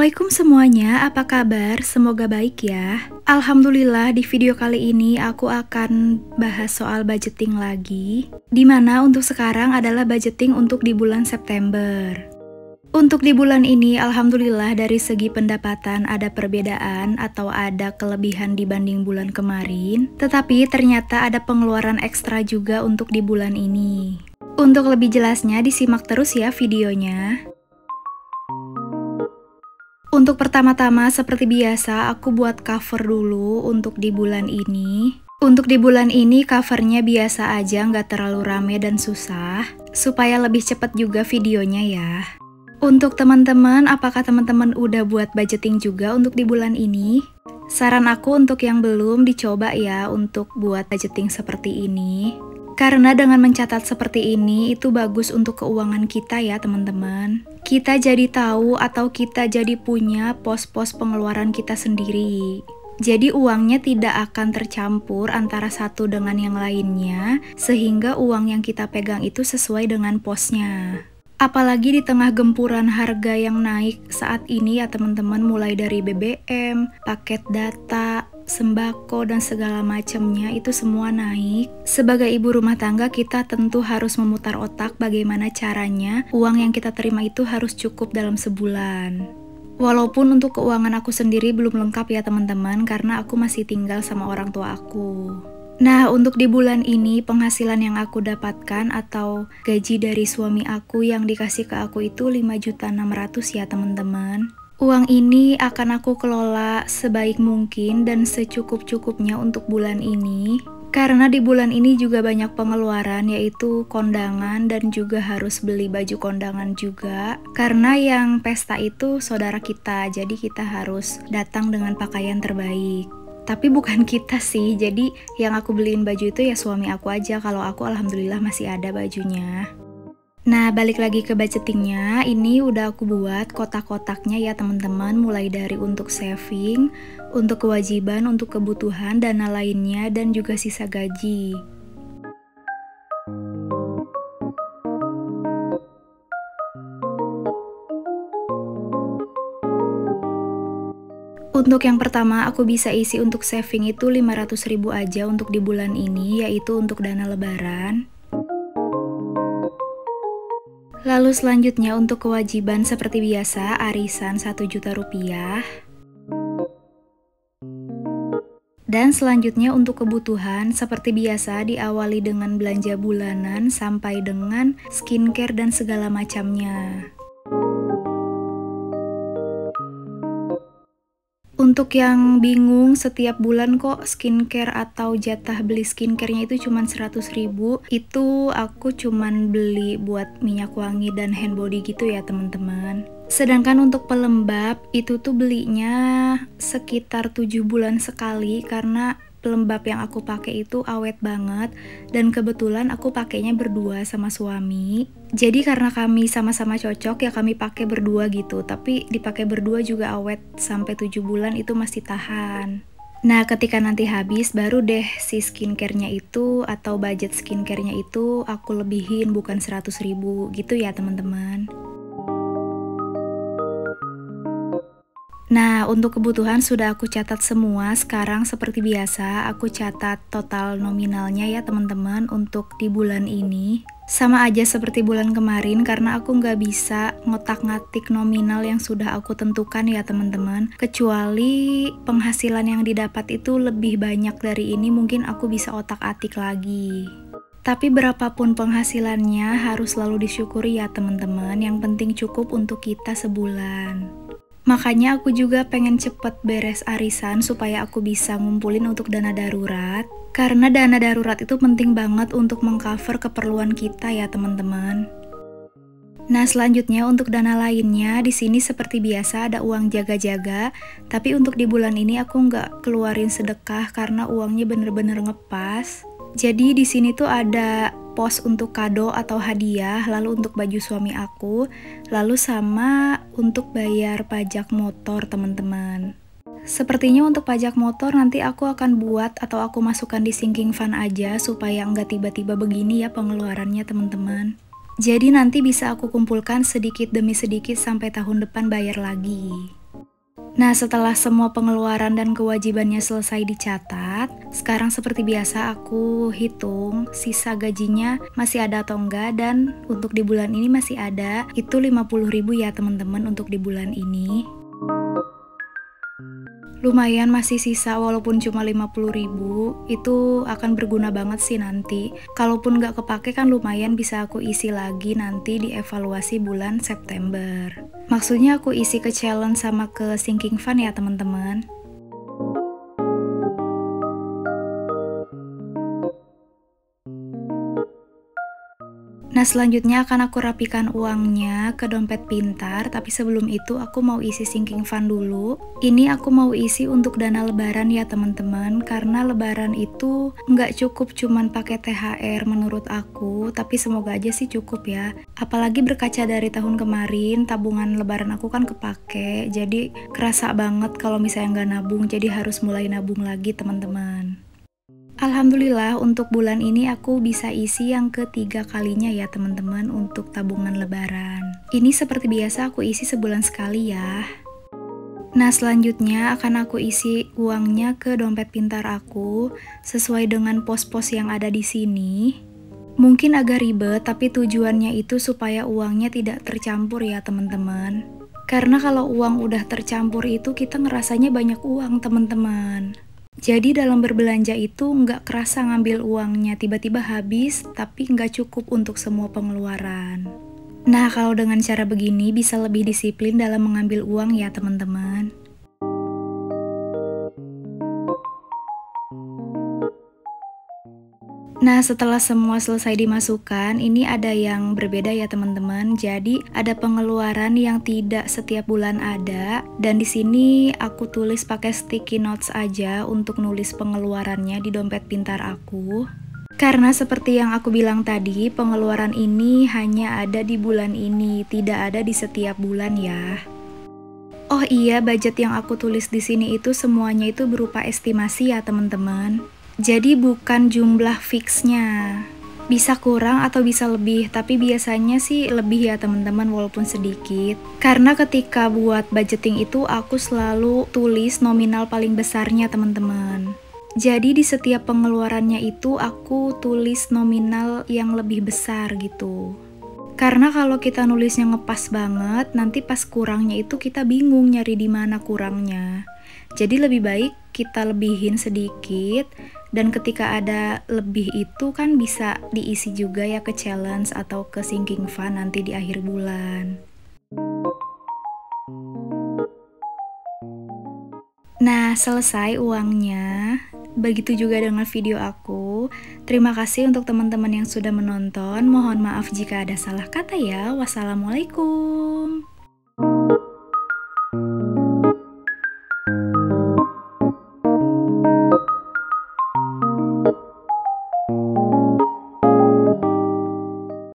Assalamualaikum semuanya, apa kabar? Semoga baik ya. Alhamdulillah, di video kali ini aku akan bahas soal budgeting lagi, dimana untuk sekarang adalah budgeting untuk di bulan September. Untuk di bulan ini, alhamdulillah dari segi pendapatan ada perbedaan atau ada kelebihan dibanding bulan kemarin, tetapi ternyata ada pengeluaran ekstra juga untuk di bulan ini. Untuk lebih jelasnya, disimak terus ya videonya. Untuk pertama-tama, seperti biasa, aku buat cover dulu untuk di bulan ini. Untuk di bulan ini, covernya biasa aja, nggak terlalu rame dan susah, supaya lebih cepat juga videonya ya. Untuk teman-teman, apakah teman-teman udah buat budgeting juga untuk di bulan ini? Saran aku untuk yang belum, dicoba ya untuk buat budgeting seperti ini. Karena dengan mencatat seperti ini, itu bagus untuk keuangan kita ya teman-teman. Kita jadi tahu atau kita jadi punya pos-pos pengeluaran kita sendiri. Jadi uangnya tidak akan tercampur antara satu dengan yang lainnya, sehingga uang yang kita pegang itu sesuai dengan posnya. Apalagi di tengah gempuran harga yang naik saat ini ya teman-teman, mulai dari BBM, paket data, sembako, dan segala macamnya itu semua naik. Sebagai ibu rumah tangga, kita tentu harus memutar otak bagaimana caranya uang yang kita terima itu harus cukup dalam sebulan. Walaupun untuk keuangan aku sendiri belum lengkap ya teman-teman, karena aku masih tinggal sama orang tua aku. Nah, untuk di bulan ini penghasilan yang aku dapatkan atau gaji dari suami aku yang dikasih ke aku itu 5.600.000 ya teman-teman. Uang ini akan aku kelola sebaik mungkin dan secukup-cukupnya untuk bulan ini. Karena di bulan ini juga banyak pengeluaran, yaitu kondangan dan juga harus beli baju kondangan juga. Karena yang pesta itu saudara kita, jadi kita harus datang dengan pakaian terbaik. Tapi bukan kita sih, jadi yang aku beliin baju itu ya suami aku aja, kalau aku alhamdulillah masih ada bajunya. Nah, balik lagi ke budgetingnya, ini udah aku buat kotak-kotaknya ya teman-teman, mulai dari untuk saving, untuk kewajiban, untuk kebutuhan, dana lainnya, dan juga sisa gaji. Untuk yang pertama, aku bisa isi untuk saving itu 500.000 aja untuk di bulan ini, yaitu untuk dana lebaran. Lalu selanjutnya untuk kewajiban seperti biasa, arisan 1 juta rupiah. Dan selanjutnya untuk kebutuhan, seperti biasa diawali dengan belanja bulanan sampai dengan skincare dan segala macamnya. Untuk yang bingung setiap bulan kok skincare atau jatah beli skincare-nya itu cuma 100.000, itu aku cuman beli buat minyak wangi dan hand body gitu ya teman-teman. Sedangkan untuk pelembab itu tuh belinya sekitar 7 bulan sekali, karena pelembab yang aku pakai itu awet banget dan kebetulan aku pakainya berdua sama suami. Jadi karena kami sama-sama cocok ya kami pakai berdua gitu, tapi dipakai berdua juga awet sampai 7 bulan itu masih tahan. Nah, ketika nanti habis baru deh si skincare-nya itu atau budget skincare-nya itu aku lebihin, bukan 100.000 gitu ya teman-teman. Nah, untuk kebutuhan sudah aku catat semua. Sekarang seperti biasa, aku catat total nominalnya ya teman-teman untuk di bulan ini. Sama aja seperti bulan kemarin, karena aku nggak bisa ngotak-ngatik nominal yang sudah aku tentukan ya teman-teman. Kecuali penghasilan yang didapat itu lebih banyak dari ini, mungkin aku bisa otak-atik lagi. Tapi berapapun penghasilannya harus selalu disyukuri ya teman-teman. Yang penting cukup untuk kita sebulan. Makanya aku juga pengen cepet beres arisan supaya aku bisa ngumpulin untuk dana darurat. Karena dana darurat itu penting banget untuk mengcover keperluan kita ya teman-teman. Nah, selanjutnya untuk dana lainnya, di sini seperti biasa ada uang jaga-jaga. Tapi untuk di bulan ini aku nggak keluarin sedekah karena uangnya bener-bener ngepas. Jadi di sini tuh ada pos untuk kado atau hadiah, lalu untuk baju suami aku, lalu sama untuk bayar pajak motor teman-teman. Sepertinya untuk pajak motor nanti aku akan buat atau aku masukkan di sinking fund aja supaya nggak tiba-tiba begini ya pengeluarannya teman-teman. Jadi nanti bisa aku kumpulkan sedikit demi sedikit sampai tahun depan bayar lagi. Nah, setelah semua pengeluaran dan kewajibannya selesai dicatat, sekarang seperti biasa aku hitung sisa gajinya masih ada atau enggak, dan untuk di bulan ini masih ada, itu 50.000 ya teman-teman untuk di bulan ini. Lumayan masih sisa, walaupun cuma 50.000, itu akan berguna banget sih nanti. Kalaupun nggak kepake kan lumayan bisa aku isi lagi nanti di evaluasi bulan September. Maksudnya aku isi ke challenge sama ke sinking fund ya teman-teman. Nah, selanjutnya akan aku rapikan uangnya ke dompet pintar, tapi sebelum itu aku mau isi sinking fund dulu. Ini aku mau isi untuk dana lebaran ya teman-teman, karena lebaran itu nggak cukup cuman pakai THR menurut aku, tapi semoga aja sih cukup ya. Apalagi berkaca dari tahun kemarin, tabungan lebaran aku kan kepake, jadi kerasa banget kalau misalnya nggak nabung, jadi harus mulai nabung lagi teman-teman. Alhamdulillah untuk bulan ini aku bisa isi yang ketiga kalinya ya teman-teman untuk tabungan lebaran. Ini seperti biasa aku isi sebulan sekali ya. Nah, selanjutnya akan aku isi uangnya ke dompet pintar aku sesuai dengan pos-pos yang ada di sini. Mungkin agak ribet, tapi tujuannya itu supaya uangnya tidak tercampur ya teman-teman. Karena kalau uang udah tercampur itu kita ngerasanya banyak uang teman-teman. Jadi dalam berbelanja itu nggak kerasa ngambil uangnya, tiba-tiba habis tapi nggak cukup untuk semua pengeluaran. Nah, kalau dengan cara begini bisa lebih disiplin dalam mengambil uang ya teman-teman. Nah, setelah semua selesai dimasukkan, ini ada yang berbeda ya teman-teman. Jadi, ada pengeluaran yang tidak setiap bulan ada, dan di sini aku tulis pakai sticky notes aja untuk nulis pengeluarannya di dompet pintar aku. Karena seperti yang aku bilang tadi, pengeluaran ini hanya ada di bulan ini, tidak ada di setiap bulan ya. Oh iya, budget yang aku tulis di sini itu semuanya itu berupa estimasi ya teman-teman. Jadi bukan jumlah fixnya. Bisa kurang atau bisa lebih, tapi biasanya sih lebih ya teman-teman walaupun sedikit. Karena ketika buat budgeting itu aku selalu tulis nominal paling besarnya teman-teman. Jadi di setiap pengeluarannya itu aku tulis nominal yang lebih besar gitu. Karena kalau kita nulisnya ngepas banget, nanti pas kurangnya itu kita bingung nyari di mana kurangnya. Jadi lebih baik kita lebihin sedikit, dan ketika ada lebih itu kan bisa diisi juga ya ke challenge atau ke sinking fund nanti di akhir bulan. Nah, selesai uangnya. Begitu juga dengan video aku. Terima kasih untuk teman-teman yang sudah menonton. Mohon maaf jika ada salah kata ya. Wassalamualaikum.